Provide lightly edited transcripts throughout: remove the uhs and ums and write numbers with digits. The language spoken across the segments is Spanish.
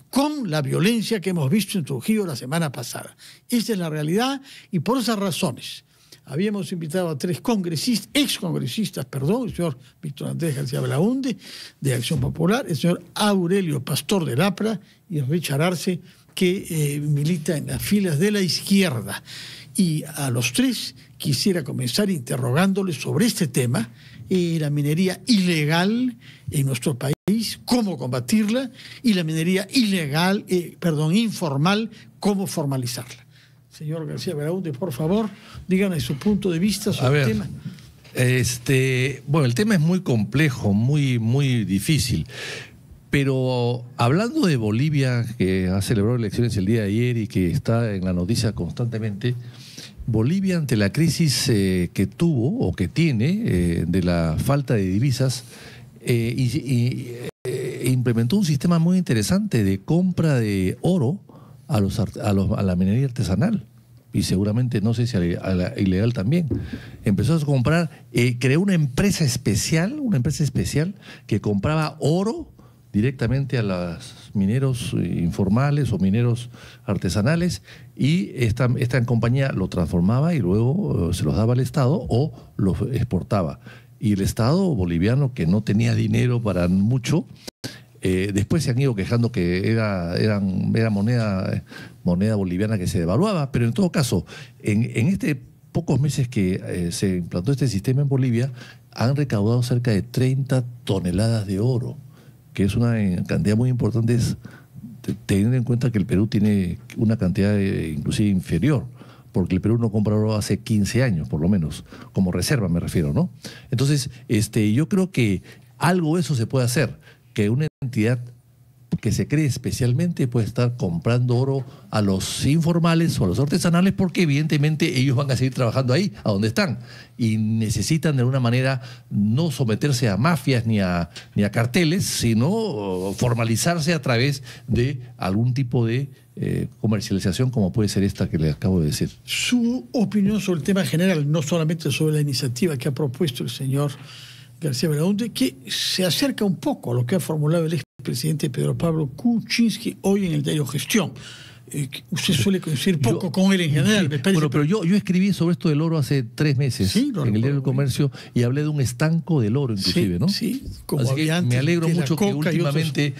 con la violencia que hemos visto en Trujillo la semana pasada. Esta es la realidad y por esas razones habíamos invitado a tres excongresistas, el señor Víctor Andrés García Belaúnde, de Acción Popular, el señor Aurelio Pastor del APRA y Richard Arce, que milita en las filas de la izquierda. Y a los tres quisiera comenzar interrogándoles sobre este tema, la minería ilegal en nuestro país, cómo combatirla, y la minería informal, cómo formalizarla. Señor García Belaúnde, por favor, díganos su punto de vista sobre el tema. Bueno, el tema es muy complejo, muy difícil. Pero hablando de Bolivia, que ha celebrado elecciones el día de ayer y que está en la noticia constantemente, Bolivia, ante la crisis que tuvo o que tiene de la falta de divisas, implementó un sistema muy interesante de compra de oro a la minería artesanal. Y seguramente, no sé si a la ilegal también. Empezó a comprar, creó una empresa especial que compraba oro directamente a los mineros informales o mineros artesanales, y esta compañía lo transformaba y luego se los daba al Estado o los exportaba. Y el Estado boliviano, que no tenía dinero para mucho, después se han ido quejando que era moneda boliviana que se devaluaba, pero en todo caso, en pocos meses que se implantó este sistema en Bolivia, han recaudado cerca de 30 toneladas de oro, que es una cantidad muy importante, teniendo en cuenta que el Perú tiene una cantidad inclusive inferior, porque el Perú no compra oro hace 15 años, por lo menos, como reserva me refiero, ¿no? Entonces, yo creo que algo de eso se puede hacer, que una entidad que se cree especialmente puede estar comprando oro a los informales o a los artesanales, porque evidentemente ellos van a seguir trabajando ahí, a donde están, y necesitan de alguna manera no someterse a mafias ni a carteles, sino formalizarse a través de algún tipo de comercialización, como puede ser esta que le acabo de decir. Su opinión sobre el tema general, no solamente sobre la iniciativa que ha propuesto el señor García Belaúnde, que se acerca un poco a lo que ha formulado el expresidente Pedro Pablo Kuczynski hoy en el diario Gestión. Usted suele coincidir poco con él en general, sí, me parece. Bueno, pero yo escribí sobre esto del oro hace 3 meses, en el diario del Comercio, y hablé de un estanco del oro inclusive, sí, ¿no? Sí, como así que me alegro mucho que últimamente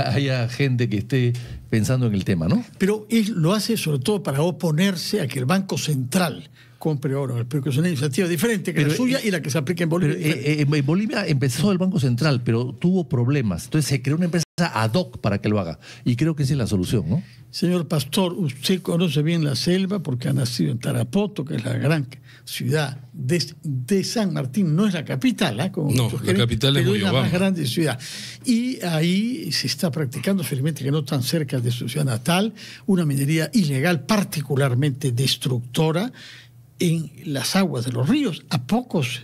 haya gente que esté pensando en el tema, ¿no? Pero él lo hace sobre todo para oponerse a que el Banco Central compre oro, pero es una iniciativa diferente que la suya y la que se aplica en Bolivia. En Bolivia empezó el Banco Central, pero tuvo problemas. Entonces se creó una empresa ad hoc para que lo haga. Y creo que esa es la solución, ¿no? Señor Pastor, usted conoce bien la selva porque ha nacido en Tarapoto, que es la gran ciudad de San Martín. No es la capital, ¿eh? Como no, la capital es Moyobamba, la más grande ciudad. Y ahí se está practicando, felizmente que no tan cerca de su ciudad natal, una minería ilegal particularmente destructora en las aguas de los ríos, a pocos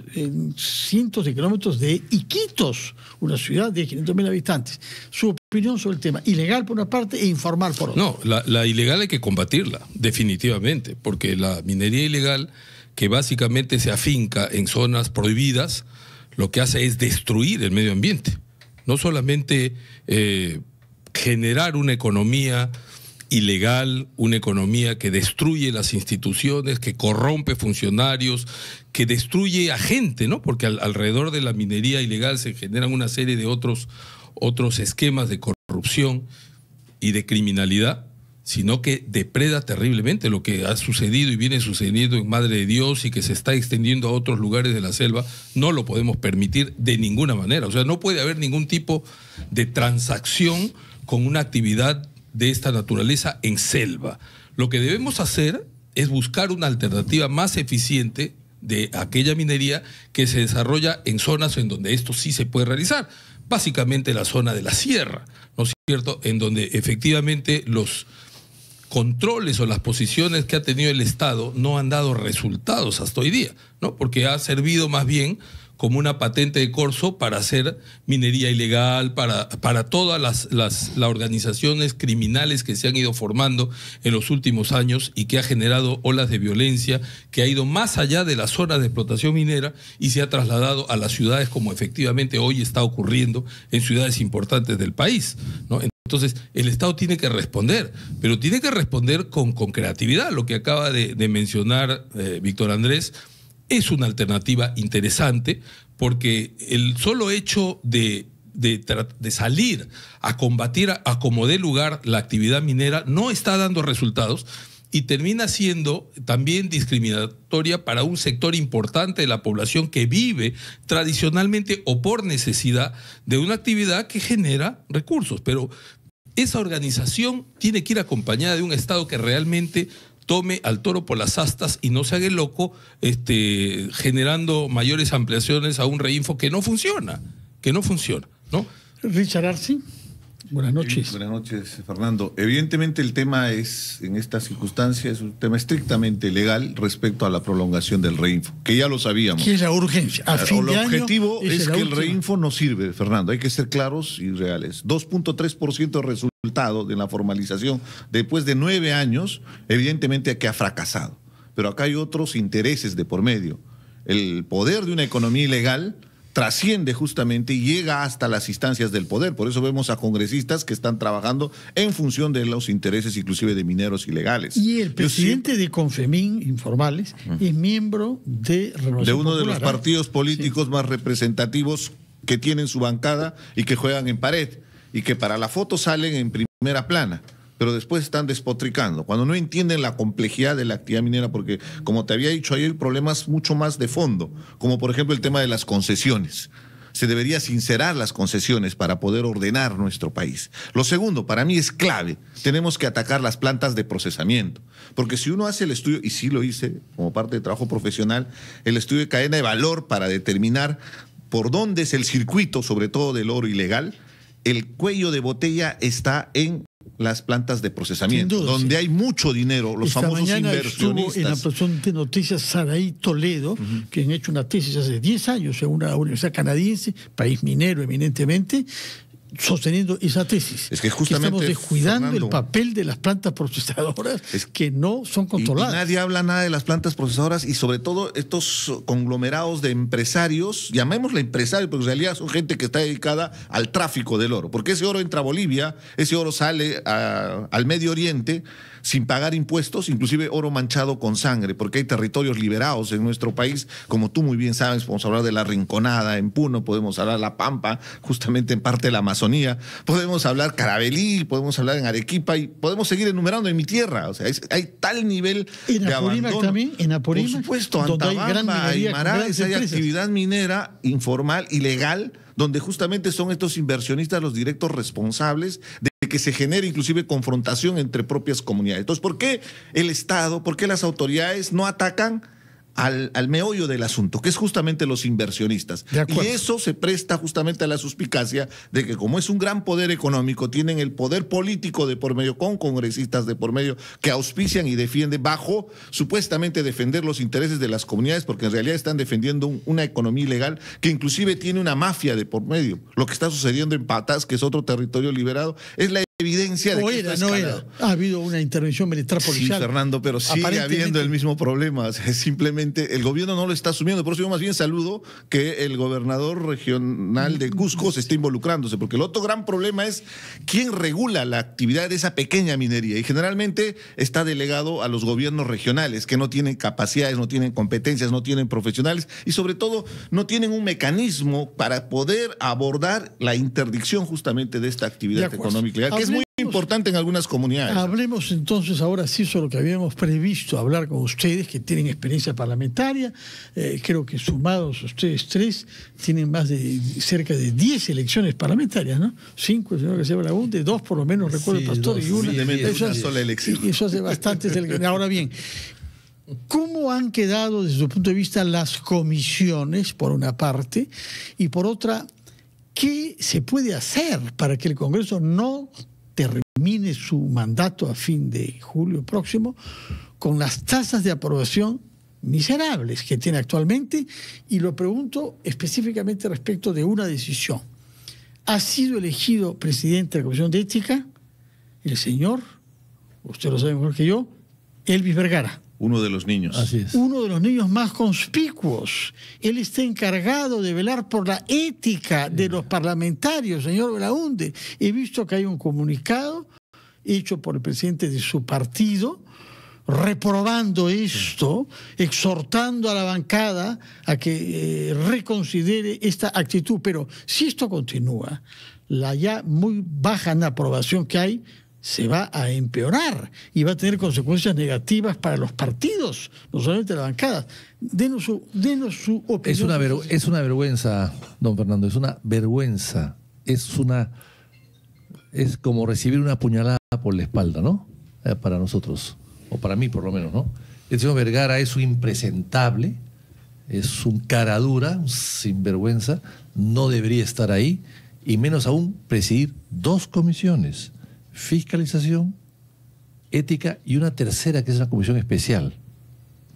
cientos de kilómetros de Iquitos, una ciudad de 500.000 habitantes. Su opinión sobre el tema, ilegal por una parte e informal por otra. No, la ilegal hay que combatirla, definitivamente, porque la minería ilegal, que básicamente se afinca en zonas prohibidas, lo que hace es destruir el medio ambiente. No solamente generar una economía ilegal, una economía que destruye las instituciones, que corrompe funcionarios, que destruye a gente, ¿no? Porque alrededor de la minería ilegal se generan una serie de otros esquemas de corrupción y de criminalidad, sino que depreda terriblemente. Lo que ha sucedido y viene sucediendo en Madre de Dios y que se está extendiendo a otros lugares de la selva, no lo podemos permitir de ninguna manera. O sea, no puede haber ningún tipo de transacción con una actividad de esta naturaleza en selva. Lo que debemos hacer es buscar una alternativa más eficiente de aquella minería que se desarrolla en zonas en donde esto sí se puede realizar. Básicamente la zona de la sierra, ¿no es cierto?, en donde efectivamente los controles o las posiciones que ha tenido el Estado no han dado resultados hasta hoy día, ¿no? Porque ha servido más bien como una patente de corso para hacer minería ilegal, para todas las organizaciones criminales que se han ido formando en los últimos años y que ha generado olas de violencia, que ha ido más allá de las zonas de explotación minera y se ha trasladado a las ciudades, como efectivamente hoy está ocurriendo en ciudades importantes del país, ¿no? Entonces, el Estado tiene que responder, pero tiene que responder con creatividad. Lo que acaba de mencionar Víctor Andrés es una alternativa interesante, porque el solo hecho de salir a combatir a como dé lugar la actividad minera no está dando resultados y termina siendo también discriminatoria para un sector importante de la población que vive tradicionalmente o por necesidad de una actividad que genera recursos. Pero esa organización tiene que ir acompañada de un Estado que realmente tome al toro por las astas y no se haga el loco generando mayores ampliaciones a un reinfo que no funciona, ¿no? Richard Arce, buenas noches. Buenas noches, Fernando. Evidentemente el tema es, en esta circunstancia, es un tema estrictamente legal respecto a la prolongación del reinfo, que ya lo sabíamos. ¿Qué es la urgencia? El objetivo es que el reinfo no sirve, Fernando. Hay que ser claros y reales. 2.3% de resultado de la formalización después de 9 años, evidentemente que ha fracasado. Pero acá hay otros intereses de por medio. El poder de una economía ilegal trasciende justamente y llega hasta las instancias del poder. Por eso vemos a congresistas que están trabajando en función de los intereses inclusive de mineros ilegales. Y el presidente de Confemín Informales es miembro de Renovación de uno Popular, de los partidos políticos más representativos que tienen su bancada y que juegan en pared y que para la foto salen en primera plana, pero después están despotricando, cuando no entienden la complejidad de la actividad minera, porque, como te había dicho ayer, hay problemas mucho más de fondo, como por ejemplo el tema de las concesiones. Se debería sincerar las concesiones para poder ordenar nuestro país. Lo segundo, para mí es clave, tenemos que atacar las plantas de procesamiento, porque si uno hace el estudio, y sí lo hice como parte de trabajo profesional, el estudio de cadena de valor para determinar por dónde es el circuito, sobre todo del oro ilegal, el cuello de botella está en las plantas de procesamiento, duda, donde hay mucho dinero, los famosos inversionistas. Estuvo en la persona de noticias Saraí Toledo, que han hecho una tesis hace 10 años en una universidad canadiense, país minero eminentemente, sosteniendo esa tesis. Es que justamente, estamos descuidando, Fernando, el papel de las plantas procesadoras que no son controladas. Y nadie habla nada de las plantas procesadoras y sobre todo estos conglomerados de empresarios, llamémosle empresarios, porque en realidad son gente que está dedicada al tráfico del oro, porque ese oro entra a Bolivia, ese oro sale al Medio Oriente sin pagar impuestos, inclusive oro manchado con sangre, porque hay territorios liberados en nuestro país, como tú muy bien sabes, podemos hablar de la Rinconada en Puno, podemos hablar de La Pampa, justamente en parte de la Amazonía, podemos hablar Carabelí, podemos hablar en Arequipa y podemos seguir enumerando en mi tierra. O sea, hay tal nivel de abandono. También, en Apurímac, por supuesto, Antabamba, Aymara, hay actividad minera informal, ilegal, donde justamente son estos inversionistas los directos responsables de que se genere inclusive confrontación entre propias comunidades. Entonces, ¿por qué el Estado, por qué las autoridades no atacan al meollo del asunto, que es justamente los inversionistas? Y eso se presta justamente a la suspicacia de que, como es un gran poder económico, tienen el poder político de por medio, con congresistas de por medio, que auspician y defienden bajo, supuestamente, defender los intereses de las comunidades, porque en realidad están defendiendo una economía ilegal que inclusive tiene una mafia de por medio. Lo que está sucediendo en Patas, que es otro territorio liberado, es la evidencia de que está escalado. Ha habido una intervención militar policial. Sí, Fernando, pero sigue habiendo el mismo problema. O sea, simplemente el gobierno no lo está asumiendo. Por eso yo más bien saludo que el gobernador regional de Cusco se esté involucrándose, porque el otro gran problema es quién regula la actividad de esa pequeña minería. Y generalmente está delegado a los gobiernos regionales, que no tienen capacidades, no tienen competencias, no tienen profesionales y sobre todo no tienen un mecanismo para poder abordar la interdicción justamente de esta actividad económica ilegal, que es muy importante en algunas comunidades. Hablemos entonces ahora sí sobre lo que habíamos previsto hablar con ustedes, que tienen experiencia parlamentaria. Creo que sumados ustedes 3 tienen más de cerca de 10 elecciones parlamentarias, ¿no? 5, el señor García Belaúnde, 2 por lo menos, recuerdo, el Pastor, y una sola elección. Y eso hace bastantes elecciones. Ahora bien, ¿cómo han quedado desde su punto de vista las comisiones, por una parte, y por otra, qué se puede hacer para que el Congreso no termine su mandato a fin de julio próximo con las tasas de aprobación miserables que tiene actualmente? Y lo pregunto específicamente respecto de una decisión. Ha sido elegido presidente de la Comisión de Ética el señor, usted lo sabe mejor que yo, Elvis Vergara. Uno de los niños. Así es. Uno de los niños más conspicuos. Él está encargado de velar por la ética de los parlamentarios, señor Belaúnde. He visto que hay un comunicado hecho por el presidente de su partido, reprobando esto, exhortando a la bancada a que reconsidere esta actitud. Pero si esto continúa, la ya muy baja en aprobación que hay se va a empeorar y va a tener consecuencias negativas para los partidos, no solamente la bancada. Denos su opinión. Es una vergüenza, don Fernando, es una vergüenza. Es como recibir una puñalada por la espalda, ¿no? Para nosotros, o para mí por lo menos, ¿no? El señor Vergara es un impresentable, es un cara dura, un sinvergüenza, no debería estar ahí, y menos aún presidir 2 comisiones: fiscalización, ética y una tercera que es una comisión especial.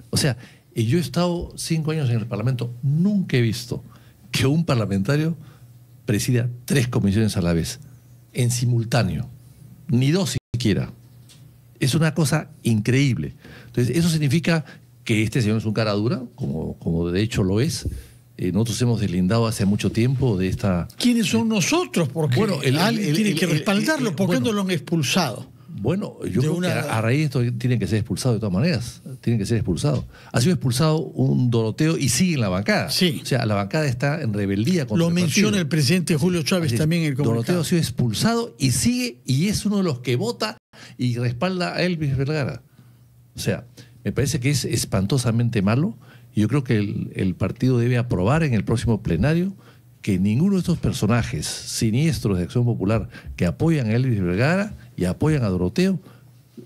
O sea, y yo he estado 5 años en el Parlamento, nunca he visto que un parlamentario presida 3 comisiones a la vez, en simultáneo, ni 2 siquiera. Es una cosa increíble. Entonces, eso significa que este señor es un cara dura, como de hecho lo es. Nosotros hemos deslindado hace mucho tiempo de esta... ¿Quiénes son nosotros? Porque alguien tiene que respaldarlo. ¿Por qué no lo han expulsado? Bueno, yo creo que a raíz de esto tiene que ser expulsado de todas maneras. Tiene que ser expulsado. Ha sido expulsado un Doroteo y sigue en la bancada. Sí. O sea, la bancada está en rebeldía contra Lo menciona el presidente Julio Chávez también en el comunicado. Doroteo ha sido expulsado y sigue, y es uno de los que vota y respalda a Elvis Vergara. O sea, me parece que es espantosamente malo. Yo creo que el partido debe aprobar en el próximo plenario que ninguno de estos personajes siniestros de Acción Popular que apoyan a Elvis Vergara y apoyan a Doroteo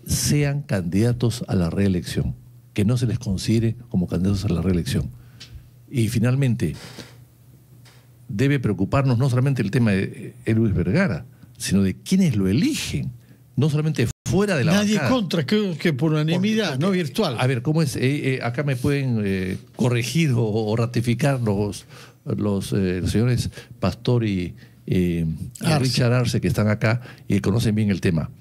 sean candidatos a la reelección, que no se les considere como candidatos a la reelección. Y finalmente, debe preocuparnos no solamente el tema de Elvis Vergara, sino de quienes lo eligen, no solamente fuera de la Nadie bancada. contra, creo que por unanimidad, no virtual. A ver, ¿cómo es? Acá me pueden corregir o ratificar los señores Pastor y Richard Arce, que están acá y conocen bien el tema.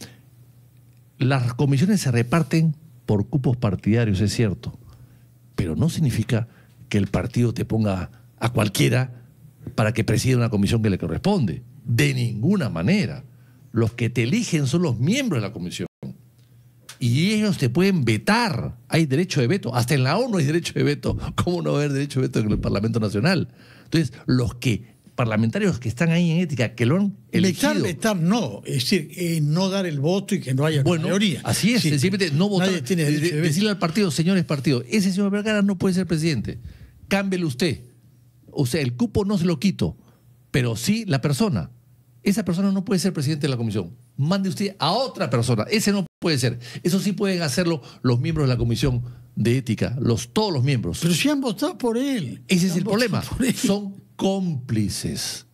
Las comisiones se reparten por cupos partidarios, es cierto, pero no significa que el partido te ponga a cualquiera para que presida una comisión que le corresponde. De ninguna manera. Los que te eligen son los miembros de la comisión. Y ellos te pueden vetar. Hay derecho de veto. Hasta en la ONU hay derecho de veto. ¿Cómo no va a haber derecho de veto en el Parlamento Nacional? Entonces, parlamentarios que están ahí en ética, que lo han elegido... Vetar no. Es decir, no dar el voto y que no haya mayoría. Así es. Sí, sencillamente no votar. Nadie tiene derecho de veto. Decirle al partido, señores partido, ese señor Vergara no puede ser presidente. Cámbielo usted. O sea, el cupo no se lo quito, pero sí la persona. Esa persona no puede ser presidente de la comisión. Mande usted a otra persona. Ese no puede ser. Eso sí pueden hacerlo los miembros de la comisión de ética, todos los miembros. Pero si han votado por él. Ese es el problema. Son cómplices.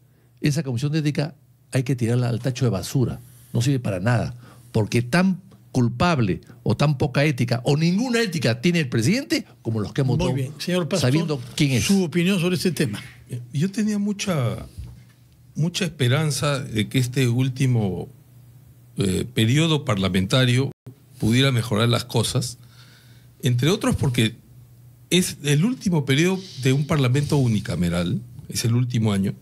Esa comisión de ética hay que tirarla al tacho de basura. No sirve para nada. Porque tan culpable o tan poca ética o ninguna ética tiene el presidente como los que hemos votado. Muy bien, señor Pastor, sabiendo quién es. Su opinión sobre este tema. Yo tenía mucha esperanza de que este último periodo parlamentario pudiera mejorar las cosas, entre otros porque es el último periodo de un parlamento unicameral, es el último año,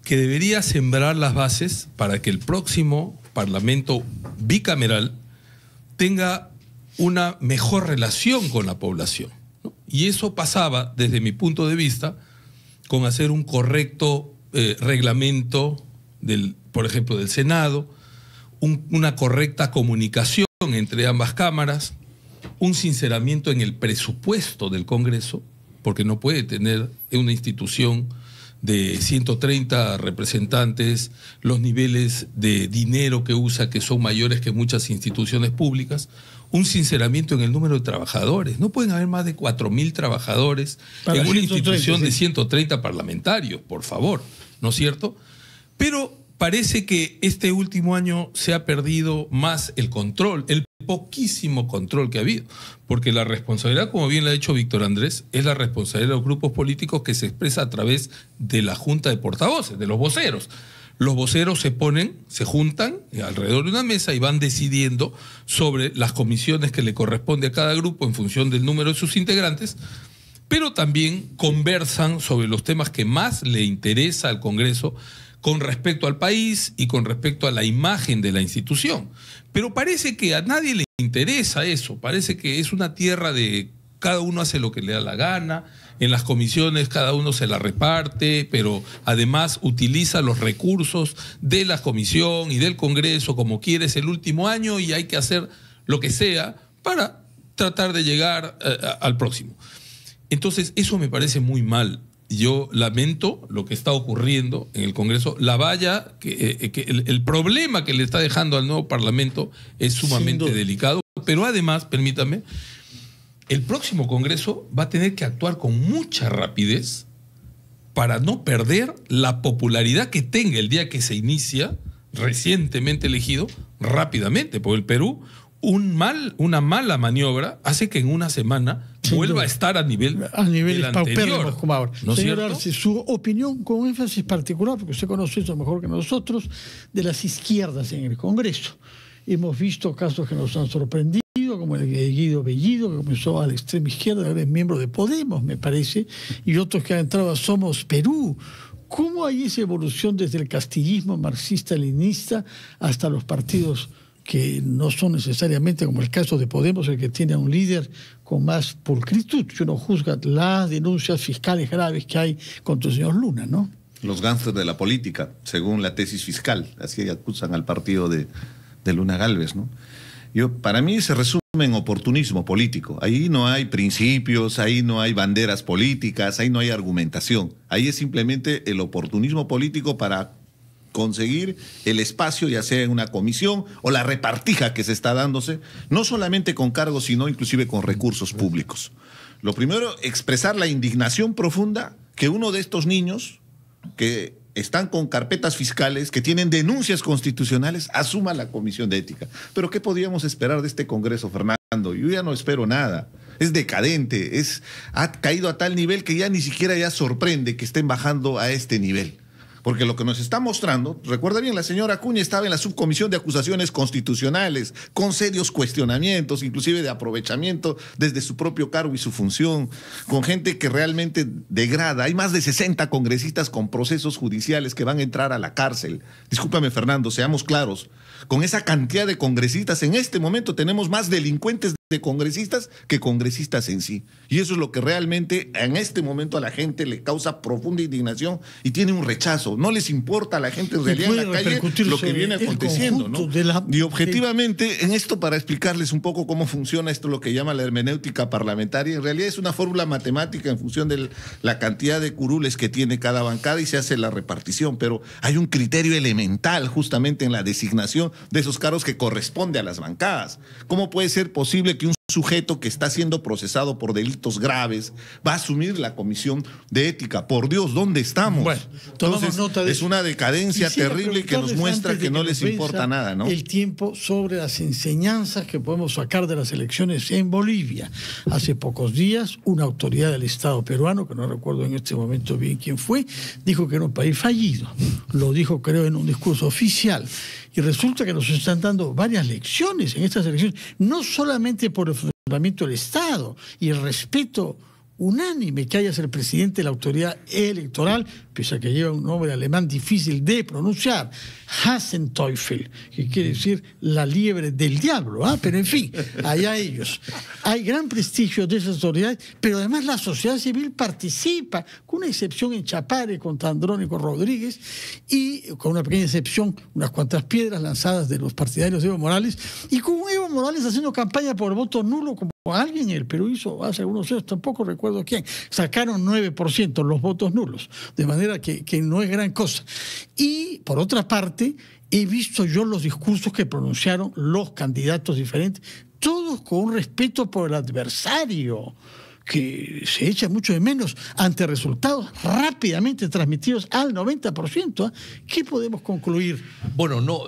que debería sembrar las bases para que el próximo parlamento bicameral tenga una mejor relación con la población, ¿no? Y eso pasaba, desde mi punto de vista, con hacer un correcto reglamento, por ejemplo, del Senado, una correcta comunicación entre ambas cámaras, un sinceramiento en el presupuesto del Congreso, porque no puede tener una institución de 130 representantes los niveles de dinero que usa, que son mayores que muchas instituciones públicas, un sinceramiento en el número de trabajadores. No pueden haber más de 4.000 trabajadores en una institución de 130 parlamentarios, por favor, ¿no es cierto? Pero parece que este último año se ha perdido más el control, el poquísimo control que ha habido, porque la responsabilidad, como bien lo ha dicho Víctor Andrés, es la responsabilidad de los grupos políticos que se expresa a través de la Junta de Portavoces, de los voceros. los voceros se juntan alrededor de una mesa y van decidiendo sobre las comisiones que le corresponde a cada grupo en función del número de sus integrantes, pero también conversan sobre los temas que más le interesa al Congreso con respecto al país y con respecto a la imagen de la institución. Pero parece que a nadie le interesa eso, parece que es una tierra de cada uno hace lo que le da la gana. En las comisiones cada uno se la reparte, pero además utiliza los recursos de la comisión y del Congreso como quiere. Es el último año y hay que hacer lo que sea para tratar de llegar al próximo. Entonces, eso me parece muy mal. Yo lamento lo que está ocurriendo en el Congreso. La valla, el problema que le está dejando al nuevo Parlamento es sumamente delicado, pero además, permítame, el próximo Congreso va a tener que actuar con mucha rapidez para no perder la popularidad que tenga el día que se inicia, recientemente elegido, rápidamente, porque el Perú, una mala maniobra hace que en una semana vuelva a estar a nivel del anterior. Como ahora. ¿No es Señor cierto? Arce, su opinión con énfasis particular, porque usted conoce eso mejor que nosotros, de las izquierdas en el Congreso. Hemos visto casos que nos han sorprendido, como el de Guido Bellido, que comenzó a la extrema izquierda, ahora es miembro de Podemos, me parece, y otros que han entrado a Somos Perú. ¿Cómo hay esa evolución desde el castillismo marxista-leninista hasta los partidos que no son necesariamente, como el caso de Podemos, el que tiene a un líder con más pulcritud, que uno juzga las denuncias fiscales graves que hay contra el señor Luna, ¿no? Los gángsters de la política, según la tesis fiscal, así acusan al partido de Luna Gálvez, ¿no? Para mí se resume en oportunismo político. Ahí no hay principios, ahí no hay banderas políticas, ahí no hay argumentación. Ahí es simplemente el oportunismo político para conseguir el espacio, ya sea en una comisión o la repartija que se está dándose, no solamente con cargos, sino inclusive con recursos públicos. Lo primero, expresar la indignación profunda que uno de estos niños que están con carpetas fiscales, que tienen denuncias constitucionales, asuma la Comisión de Ética. Pero ¿qué podíamos esperar de este Congreso, Fernando? Yo ya no espero nada. Es decadente, ha caído a tal nivel que ya ni siquiera ya sorprende que estén bajando a este nivel. Porque lo que nos está mostrando, recuerda bien, la señora Acuña estaba en la subcomisión de acusaciones constitucionales, con serios cuestionamientos, inclusive de aprovechamiento desde su propio cargo y su función, con gente que realmente degrada. Hay más de 60 congresistas con procesos judiciales que van a entrar a la cárcel. Discúlpame, Fernando, seamos claros. Con esa cantidad de congresistas, en este momento tenemos más delincuentes de congresistas que congresistas en sí. Y eso es lo que realmente en este momento a la gente le causa profunda indignación y tiene un rechazo. No les importa a la gente en realidad en la calle lo que viene aconteciendo, ¿no? Y objetivamente, en esto, para explicarles un poco cómo funciona esto, lo que llama la hermenéutica parlamentaria, en realidad es una fórmula matemática en función de la cantidad de curules que tiene cada bancada y se hace la repartición, pero hay un criterio elemental justamente en la designación de esos cargos que corresponde a las bancadas. ¿Cómo puede ser posible que un sujeto que está siendo procesado por delitos graves va a asumir la Comisión de Ética? Por Dios, ¿dónde estamos? Bueno, entonces es una decadencia terrible que nos muestra que no les importa nada, ¿no? El tiempo sobre las enseñanzas que podemos sacar de las elecciones en Bolivia. Hace pocos días, una autoridad del Estado peruano, que no recuerdo en este momento bien quién fue, dijo que era un país fallido. Lo dijo, creo, en un discurso oficial. Y resulta que nos están dando varias lecciones en estas elecciones, no solamente por el funcionamiento del Estado y el respeto unánime que haya hacia el presidente de la autoridad electoral, pese a que lleva un nombre alemán difícil de pronunciar, Hasenteufel, que quiere decir la liebre del diablo, pero en fin, allá ellos. Hay gran prestigio de esas autoridades, pero además la sociedad civil participa, con una excepción en Chapare contra Andrónico Rodríguez y con una pequeña excepción, unas cuantas piedras lanzadas de los partidarios de Evo Morales, y con Evo Morales haciendo campaña por el voto nulo, como alguien en el Perú hizo hace algunos años, tampoco recuerdo quién, sacaron 9% los votos nulos, de manera que no es gran cosa. Y por otra parte, he visto yo los discursos que pronunciaron los candidatos diferentes, todos con un respeto por el adversario, que se echa mucho de menos ante resultados rápidamente transmitidos al 90%. ¿Qué podemos concluir? Bueno, no,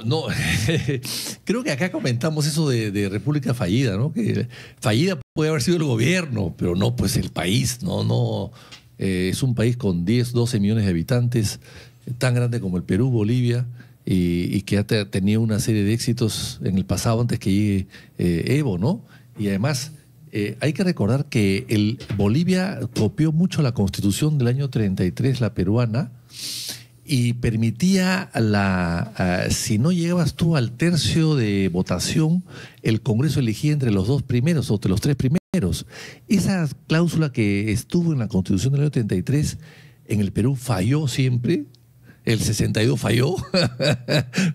creo que acá comentamos eso de República fallida, ¿no? Que fallida puede haber sido el gobierno, pero no pues el país, no, es un país con 10, 12 millones de habitantes tan grande como el Perú, Bolivia, y que ha tenido una serie de éxitos en el pasado antes que llegue Evo, ¿no? Y además hay que recordar que Bolivia copió mucho la Constitución del año 33, la peruana, y permitía si no llegabas tú al tercio de votación, el Congreso elegía entre los dos primeros o entre los tres primeros. Esa cláusula que estuvo en la Constitución del año 33 en el Perú falló siempre. El 62 falló,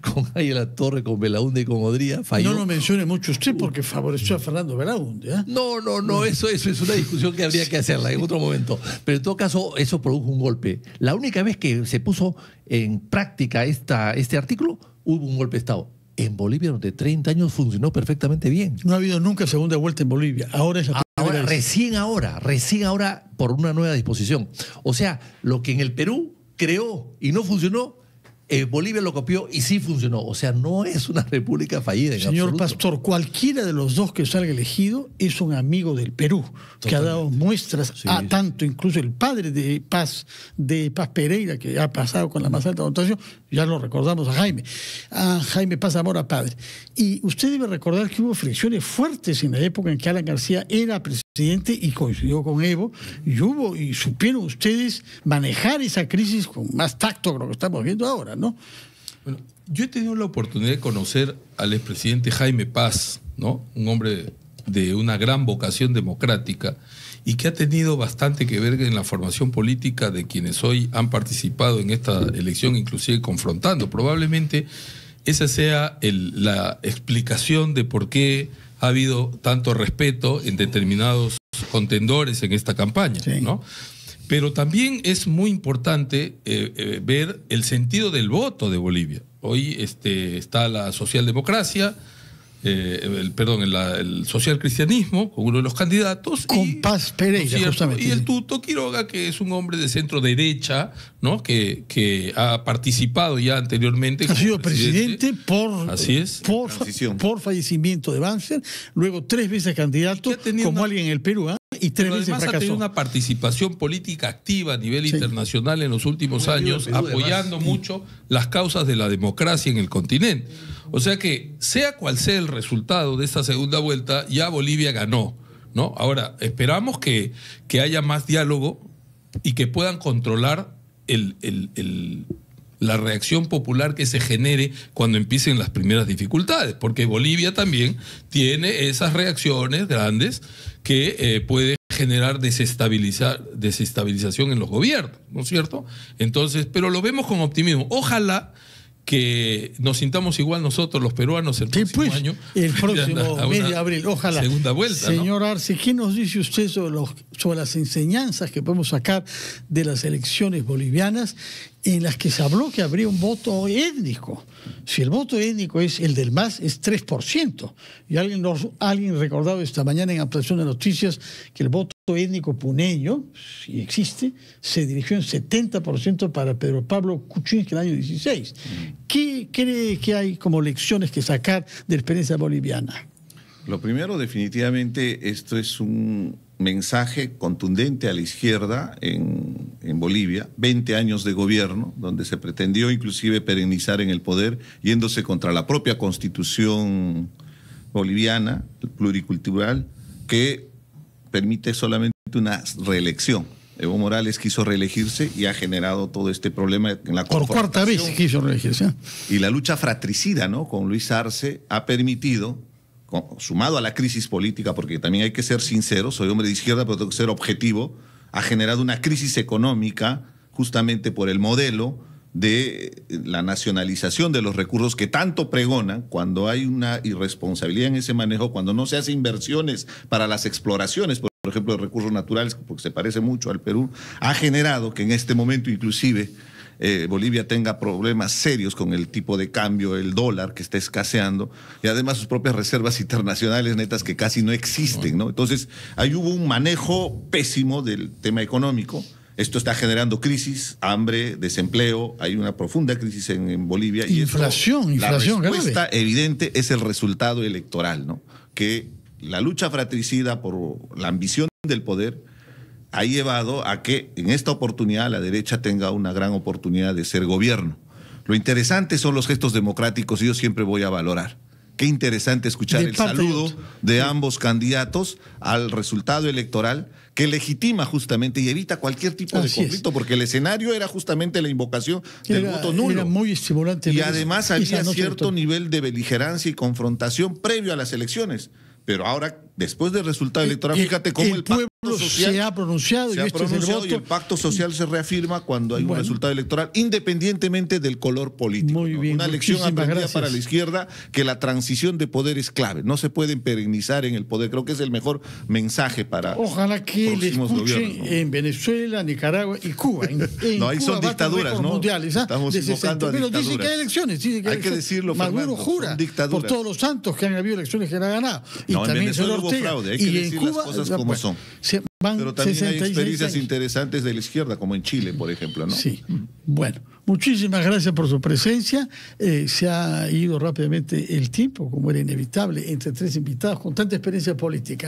con Ángela Torre, con Belaúnde y con Odría, falló. No lo mencione mucho usted porque favoreció a Fernando Belaúnde. ¿Eh? No, eso es una discusión que habría que hacerla en otro momento. Pero en todo caso, eso produjo un golpe. La única vez que se puso en práctica este artículo, hubo un golpe de Estado. En Bolivia, durante 30 años, funcionó perfectamente bien. No ha habido nunca segunda vuelta en Bolivia. Ahora es la primera vez. Recién ahora, por una nueva disposición. O sea, lo que en el Perú creó y no funcionó, Bolivia lo copió y sí funcionó. O sea, no es una república fallida. Señor absoluto. Pastor, cualquiera de los dos que salga elegido es un amigo del Perú, totalmente, que ha dado muestras a tanto, incluso el padre de Paz Pereira, que ha pasado con la más alta votación, ya lo recordamos a Jaime Paz Zamora padre. Y usted debe recordar que hubo fricciones fuertes en la época en que Alan García era presidente y coincidió con Evo, y supieron ustedes manejar esa crisis con más tacto que lo que estamos viendo ahora, ¿no? Bueno, yo he tenido la oportunidad de conocer al expresidente Jaime Paz, ¿no? Un hombre de una gran vocación democrática y que ha tenido bastante que ver en la formación política de quienes hoy han participado en esta elección, inclusive confrontando. Probablemente esa sea la explicación de por qué ha habido tanto respeto en determinados contendores en esta campaña, sí, ¿no? Pero también es muy importante ver el sentido del voto de Bolivia. Hoy está la socialdemocracia, el socialcristianismo, con uno de los candidatos. Con Paz Pereira, ¿no? Justamente. Y el Tuto Quiroga, que es un hombre de centro derecha, ¿no? Que ha participado ya anteriormente. Ha sido presidente por fallecimiento de Banzer, luego 3 veces candidato, como alguien en el Perú, ¿eh? Y 3 veces además fracasó. Ha tenido una participación política activa a nivel internacional en los últimos años, apoyando mucho las causas de la democracia en el continente. O sea que, sea cual sea el resultado de esta segunda vuelta, ya Bolivia ganó, ¿no? Ahora, esperamos que haya más diálogo y que puedan controlar la reacción popular que se genere cuando empiecen las primeras dificultades, porque Bolivia también tiene esas reacciones grandes que puede generar desestabilización en los gobiernos, ¿no es cierto? Entonces, pero lo vemos con optimismo. Ojalá que nos sintamos igual nosotros los peruanos el próximo año. El próximo mes de abril, ojalá. Segunda vuelta, Señor, ¿no? Arce, ¿qué nos dice usted sobre las enseñanzas que podemos sacar de las elecciones bolivianas en las que se habló que habría un voto étnico? Si el voto étnico es el del MAS, es 3%. Y alguien recordaba esta mañana en Ampliación de Noticias que el voto étnico puneño, si existe, se dirigió en 70% para Pedro Pablo Kuczynski en el año 16. ¿Qué cree que hay como lecciones que sacar de la experiencia boliviana? Lo primero, definitivamente, esto es un mensaje contundente a la izquierda en Bolivia, 20 años de gobierno, donde se pretendió inclusive perennizar en el poder, yéndose contra la propia constitución boliviana, pluricultural, que permite solamente una reelección. Evo Morales quiso reelegirse y ha generado todo este problema en la por cuarta vez quiso reelegirse. Y la lucha fratricida, ¿no?, con Luis Arce ha permitido, sumado a la crisis política, porque también hay que ser sincero, soy hombre de izquierda, pero tengo que ser objetivo, ha generado una crisis económica justamente por el modelo de la nacionalización de los recursos que tanto pregonan, cuando hay una irresponsabilidad en ese manejo, cuando no se hace inversiones para las exploraciones, por ejemplo, de recursos naturales, porque se parece mucho al Perú, ha generado que en este momento inclusive Bolivia tenga problemas serios con el tipo de cambio, el dólar que está escaseando, y además sus propias reservas internacionales netas que casi no existen, ¿no? Entonces, ahí hubo un manejo pésimo del tema económico. Esto está generando crisis, hambre, desempleo, hay una profunda crisis en Bolivia. Inflación la respuesta grave. evidente es el resultado electoral, ¿no? Que la lucha fratricida por la ambición del poder ha llevado a que en esta oportunidad la derecha tenga una gran oportunidad de ser gobierno. Lo interesante son los gestos democráticos y yo siempre voy a valorar. Qué interesante escuchar el saludo de ambos candidatos al resultado electoral que legitima justamente y evita cualquier tipo de conflicto, porque el escenario era justamente la invocación del voto nulo. Era muy estimulante. Y además había cierto nivel de beligerancia y confrontación previo a las elecciones. Pero ahora, después del resultado electoral, fíjate cómo el pacto social se ha pronunciado, y el pacto social se reafirma cuando hay un resultado electoral, independientemente del color político. Muy bien, una lección aprendida para la izquierda, que la transición de poder es clave. No se pueden perenizar en el poder. Creo que es el mejor mensaje para ojalá que le escuchen gobiernos, ¿no? En Venezuela, Nicaragua y Cuba. No, ahí son dictaduras, ¿no? Mundiales, estamos invocando a pero dictaduras. dicen que hay elecciones. Hay que decirlo, Maduro jura por todos los santos que han habido elecciones que han ganado. Y no, también en Venezuela hubo fraude, hay que decir las cosas como son. Pero también hay experiencias interesantes de la izquierda, como en Chile, por ejemplo, ¿no? Sí. Bueno, muchísimas gracias por su presencia. Se ha ido rápidamente el tiempo, como era inevitable, entre tres invitados con tanta experiencia política.